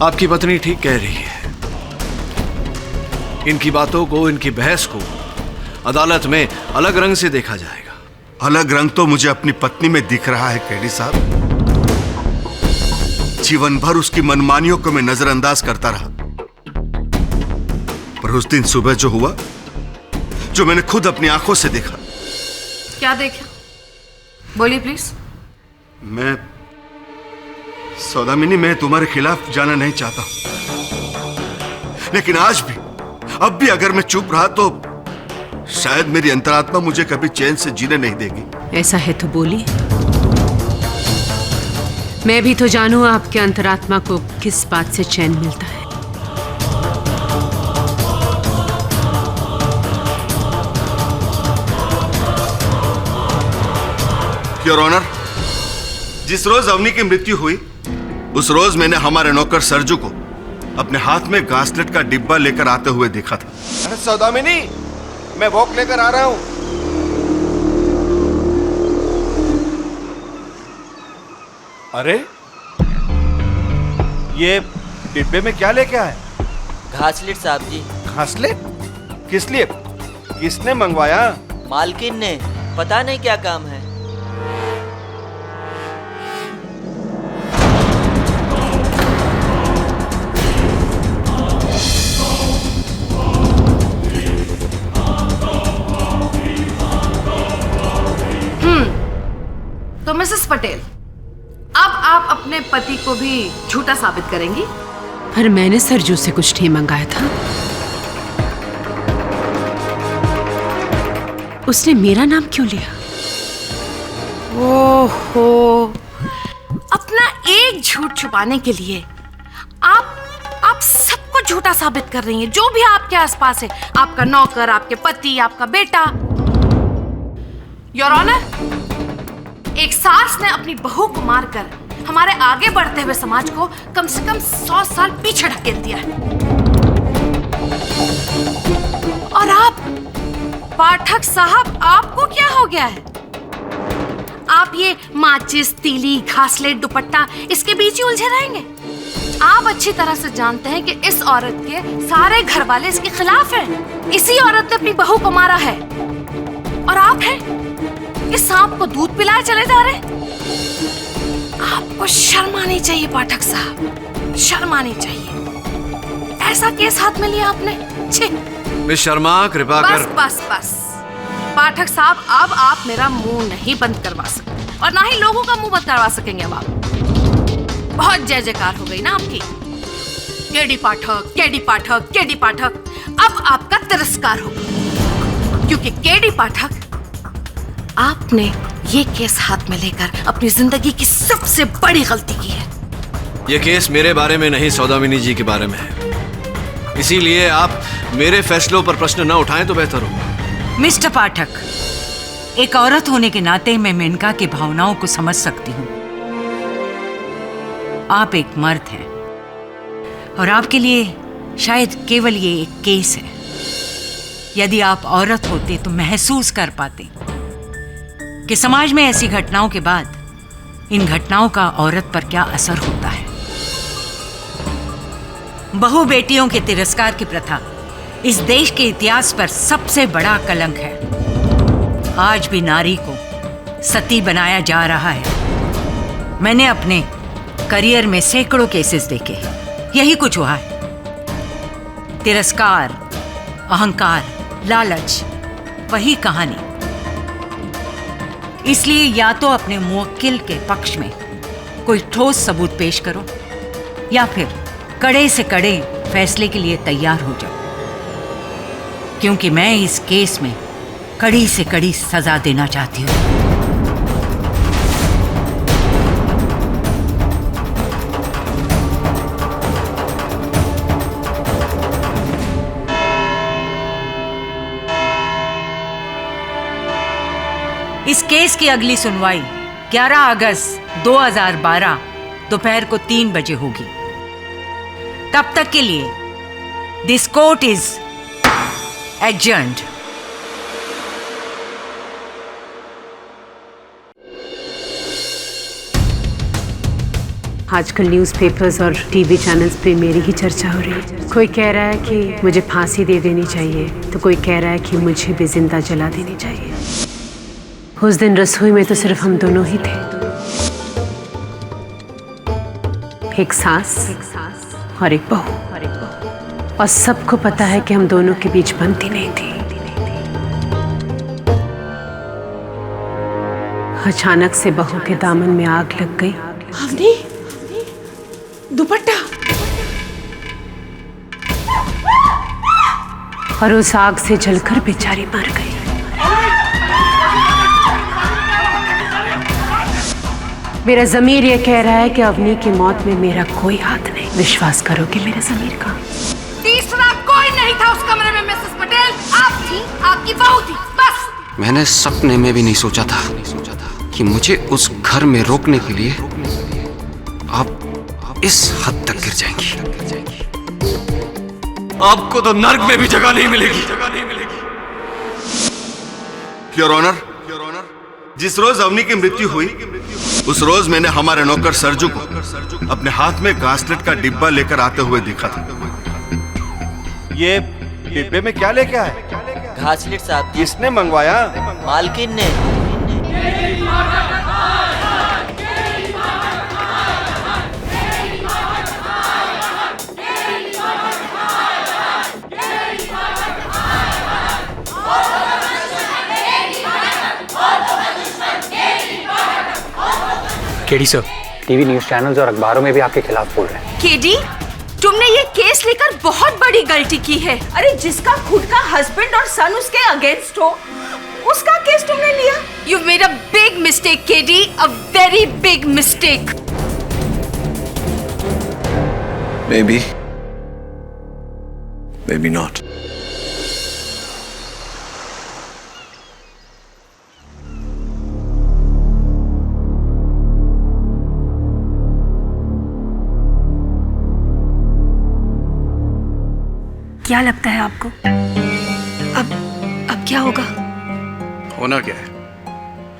आपकी पत्नी ठीक कह रही है। इनकी बातों को, इनकी बहस को अदालत में अलग रंग से देखा जाएगा। अलग रंग तो मुझे अपनी पत्नी में दिख रहा है केडी साहब। जीवन भर उसकी मनमानियों को मैं नजरअंदाज करता रहा, पर उस दिन सुबह जो हुआ, जो मैंने खुद अपनी आंखों से देखा। क्या देखा? बोलिए प्लीज। मैं सौदामिनी, मैं तुम्हारे खिलाफ जाना नहीं चाहता हूं, लेकिन आज भी, अब भी अगर मैं चुप रहा तो शायद मेरी अंतरात्मा मुझे कभी चैन से जीने नहीं देगी। ऐसा है तो बोलिए, मैं भी तो जानूं आपके अंतरात्मा को किस बात से चैन मिलता है। योर ऑनर, जिस रोज अवनी की मृत्यु हुई उस रोज मैंने हमारे नौकर सरजू को अपने हाथ में घासलेट का डिब्बा लेकर आते हुए देखा था। अरे सौदामिनी, मैं वॉक लेकर आ रहा हूं। अरे ये डिब्बे में क्या लेके आए? घासलेट साहब जी। घासलेट? किस लिए? किसने मंगवाया? मालकिन ने, पता नहीं क्या काम है। तो मिसेस पटेल, अब आप अपने पति को भी झूठा साबित करेंगी? पर मैंने सरजू से कुछ नहीं मंगाया था। उसने मेरा नाम क्यों लिया? ओहो, अपना एक झूठ छुपाने के लिए आप सबको झूठा साबित कर रही हैं। जो भी आपके आसपास है, आपका नौकर, आपके पति, आपका बेटा। योर ऑनर, एक सास ने अपनी बहू को मारकर हमारे आगे बढ़ते हुए समाज को कम से कम 100 साल पीछे ढकेल दिया है। और आप पाठक साहब, आपको क्या हो गया है? आप ये माचिस, तीली, घासलेट, दुपट्टा, इसके बीच ही उलझे रहेंगे? आप अच्छी तरह से जानते हैं कि इस औरत के सारे घर वाले इसके खिलाफ हैं। इसी औरत ने अपनी बहू को मारा है। और आप हैं इस सांप को दूध पिलाए चले जा रहे। आपको शर्म आनी चाहिए पाठक साहब, शर्म आनी चाहिए। ऐसा केस हाथ में लिया आपने? छी। मिस शर्मा, कृपा कर। बस पाठक साहब, अब आप मेरा मुंह नहीं बंद करवा सकते और ना ही लोगों का मुंह बंद करवा सकेंगे। अब आप, बहुत जय जयकार हो गई ना आपकी। केडी पाठक, केडी पाठक, केडी पाठक। अब आपका तिरस्कार होगा, क्योंकि केडी पाठक, आपने ये केस हाथ में लेकर अपनी जिंदगी की सबसे बड़ी गलती की है। ये केस मेरे बारे में नहीं, सौदामिनी जी के बारे में है। इसीलिए आप मेरे फैसलों पर प्रश्न न उठाएं तो बेहतर होगा। मिस्टर पाठक, एक औरत होने के नाते मैं मेनका की भावनाओं को समझ सकती हूँ। आप एक मर्द हैं और आपके लिए शायद केवल ये एक केस है। यदि आप औरत होते तो महसूस कर पाते कि समाज में ऐसी घटनाओं के बाद इन घटनाओं का औरत पर क्या असर होता है। बहु बेटियों के तिरस्कार की प्रथा इस देश के इतिहास पर सबसे बड़ा कलंक है। आज भी नारी को सती बनाया जा रहा है। मैंने अपने करियर में सैकड़ों केसेस देखे, यही कुछ हुआ है। तिरस्कार, अहंकार, लालच, वही कहानी। इसलिए या तो अपने मुवक्किल के पक्ष में कोई ठोस सबूत पेश करो या फिर कड़े से कड़े फैसले के लिए तैयार हो जाओ, क्योंकि मैं इस केस में कड़ी से कड़ी सजा देना चाहती हूँ। इस केस की अगली सुनवाई 11 अगस्त 2012 दोपहर को 3 बजे होगी। तब तक के लिए दिस कोर्ट इज एडजर्न्ड। आजकल न्यूज़पेपर्स और टीवी चैनल्स पे मेरी ही चर्चा हो रही है। कोई कह रहा है कि मुझे फांसी दे देनी चाहिए, तो कोई कह रहा है कि मुझे भी जिंदा जला देनी चाहिए। उस दिन रसोई में तो सिर्फ हम दोनों ही थे, एक सास और एक बहू, और सबको पता है कि हम दोनों के बीच बनती नहीं थी। अचानक से बहू के दामन में आग लग गई। अवनी, दुपट्टा। और उस आग से जलकर बेचारी मर गई। मेरा ज़मीर ये कह रहा है कि अवनी की मौत में मेरा कोई हाथ नहीं। विश्वास करोगे मेरे ज़मीर का? तीसरा कोई नहीं था उस कमरे में मिसेस पटेल। आप थी, आपकी बहू थी, बस। मैंने सपने में भी नहीं सोचा था कि मुझे उस घर में रोकने के लिए आप इस हद तक गिर जाएंगी। आपको तो नर्क में भी जगह नहीं मिलेगी। योर ऑनर, जिस रोज अवनी की मृत्यु हुई उस रोज मैंने हमारे नौकर सरजू को अपने हाथ में घासलेट का डिब्बा लेकर आते हुए देखा था। ये डिब्बे में क्या लेके आए? घासलेट साहब। किसने मंगवाया? मालकिन ने। KD sir, TV news channels और अखबारों में भी आपके खिलाफ बोल रहे हैं। केडी, तुमने ये केस लेकर बहुत बड़ी गलती की है। अरे जिसका खुद का हस्बैंड और सन उसके अगेंस्ट हो, उसका केस तुमने लिया। You made a big mistake KD, a very big mistake. Maybe not. क्या लगता है आपको अब क्या होगा? होना क्या है,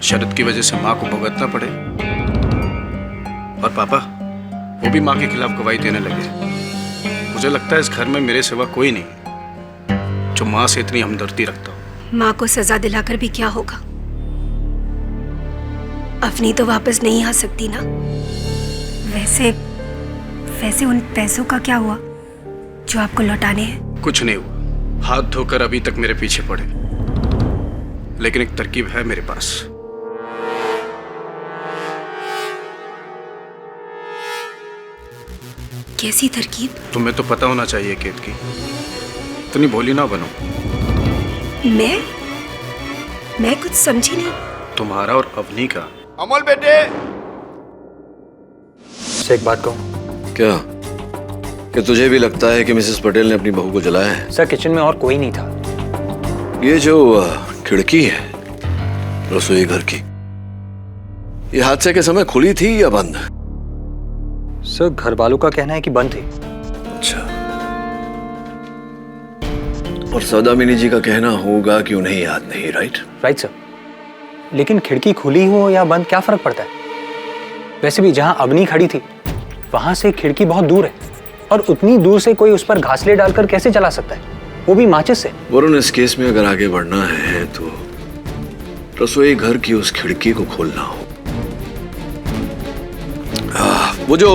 शरद की वजह से माँ को भुगतना पड़े और पापा वो भी माँ के खिलाफ गवाही देने लगे। मुझे लगता है इस घर में मेरे सिवा कोई नहीं जो माँ से इतनी हमदर्दी रखता हो। माँ को सजा दिलाकर भी क्या होगा? अवनी तो वापस नहीं आ सकती ना। वैसे उन पैसों का क्या हुआ जो आपको लौटाने हैं? कुछ नहीं हुआ, हाथ धोकर अभी तक मेरे पीछे पड़े, लेकिन एक तरकीब है मेरे पास। कैसी तरकीब? तुम्हें तो पता होना चाहिए केत की, इतनी भोली ना बनो। मैं कुछ समझी नहीं। तुम्हारा और अवनी का। अमोल बेटे, से एक बात कहूं? क्या? कि तुझे भी लगता है कि मिसेस पटेल ने अपनी बहू को जलाया है? सर, किचन में और कोई नहीं था। ये जो खिड़की है रसोई घर की, ये हादसे के समय खुली थी या बंद? सर, घर वालों का कहना है कि बंद थी। अच्छा, और सौदामिनी जी का कहना होगा कि उन्हें याद नहीं। राइट सर, लेकिन खिड़की खुली हो या बंद क्या फर्क पड़ता है? वैसे भी जहां अवनी खड़ी थी वहां से खिड़की बहुत दूर है, और उतनी दूर से कोई उस पर घासले डालकर कैसे चला सकता है, वो भी माचिस से? वरुण, इस केस में अगर आगे बढ़ना है तो रसोई घर की उस खिड़की को खोलना हो। वो जो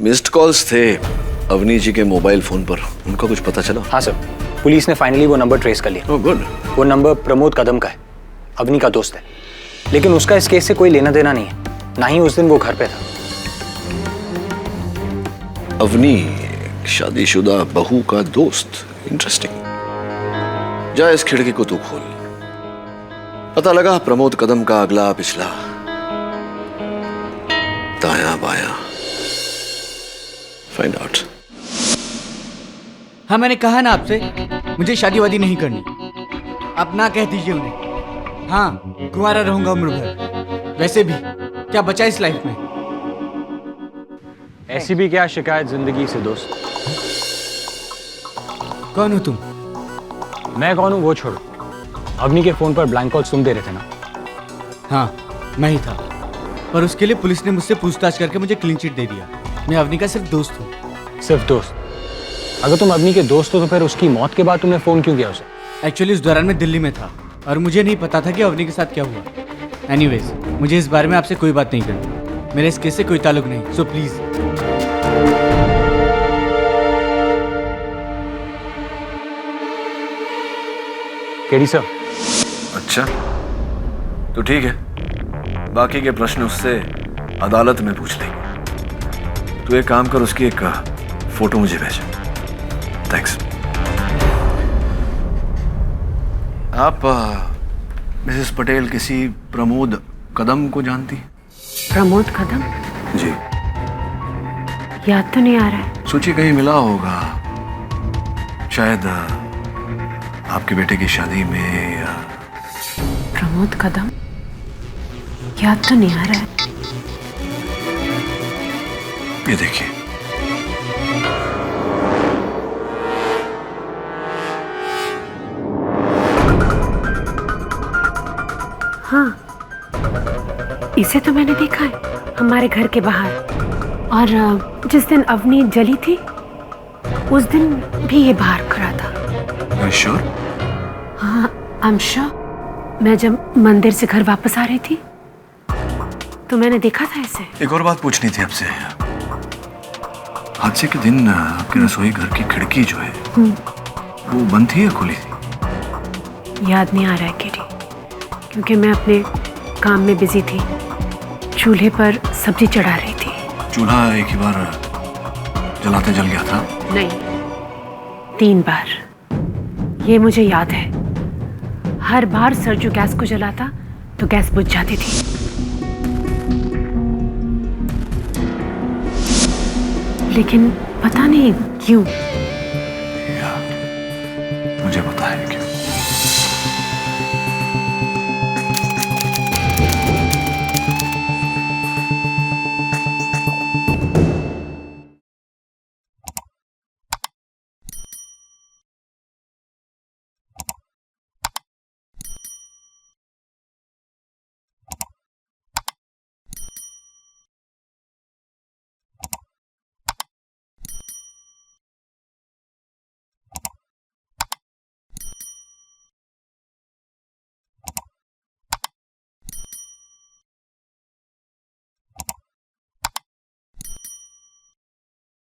मिस्ड कॉल्स थे अवनी जी के मोबाइल फोन पर, उनका कुछ पता चला? हाँ सर, पुलिस ने फाइनली वो नंबर ट्रेस कर लिया। Oh good. वो नंबर प्रमोद कदम का है, अवनी का दोस्त है, लेकिन उसका इस केस से कोई लेना देना नहीं है, ना ही उस दिन वो घर पे था। अवनी शादीशुदा बहू का दोस्त, इंटरेस्टिंग। जा इस खिड़की को तू खोल। पता लगा प्रमोद कदम का अगला पिछला, दायां बायां, फाइंड आउट। हाँ, मैंने कहा ना आपसे, मुझे शादी वादी नहीं करनी। आप ना कह दीजिए उन्हें। हाँ, कुंवारा रहूंगा उम्र भर। वैसे भी क्या बचा इस लाइफ में? ऐसी भी क्या शिकायत जिंदगी से दोस्त। कौन हो तुम? मैं कौन हूँ वो छोड़ो, अवनी के फोन पर ब्लैंक कॉल्स तुम दे रहे थे ना? हाँ, मैं ही था, पर उसके लिए पुलिस ने मुझसे पूछताछ करके मुझे क्लीन चिट दे दिया। मैं अवनी का सिर्फ दोस्त हूँ। सिर्फ दोस्त? अगर तुम अवनी के दोस्त हो तो फिर उसकी मौत के बाद तुमने फोन क्यों किया उसे? एक्चुअली उस दौरान मैं दिल्ली में था और मुझे नहीं पता था कि अवनी के साथ क्या हुआ। एनीवेज, मुझे इस बारे में आपसे कोई बात नहीं करनी। मेरे इस केस से कोई ताल्लुक नहीं, सो प्लीज। KD sir. अच्छा, तो ठीक है, बाकी के प्रश्न उससे अदालत में पूछ लेंगे। तू एक काम कर, उसकी एक फोटो मुझे भेज। थैंक्स। आप मिसेस पटेल किसी प्रमोद कदम को जानती हैं? प्रमोद कदम? जी। याद तो नहीं आ रहा है। सूची कहीं मिला होगा, शायद आपके बेटे की शादी में या... प्रमोद कदम? याद तो नहीं आ रहा है। ये देखिए, हाँ, इसे तो मैंने देखा है हमारे घर के बाहर। और जिस दिन अवनी जली थी उस दिन भी ये बाहर खड़ा था। श्योर? हाँ, आई एम श्योर। मैं जब मंदिर से घर वापस आ रही थी तो मैंने देखा था इसे। एक और बात पूछनी थी आपसे। हादसे के दिन आपके रसोई घर की खिड़की जो है वो बंद थी या खुली थी? याद नहीं आ रहा है किटी, क्योंकि मैं अपने काम में बिजी थी। चूल्हे पर सब्जी चढ़ा रही थी। चूल्हा एक ही बार जलाते जल गया था? नहीं, 3 बार। ये मुझे याद है। हर बार सरजू गैस को जलाता तो गैस बुझ जाती थी। लेकिन पता नहीं क्यों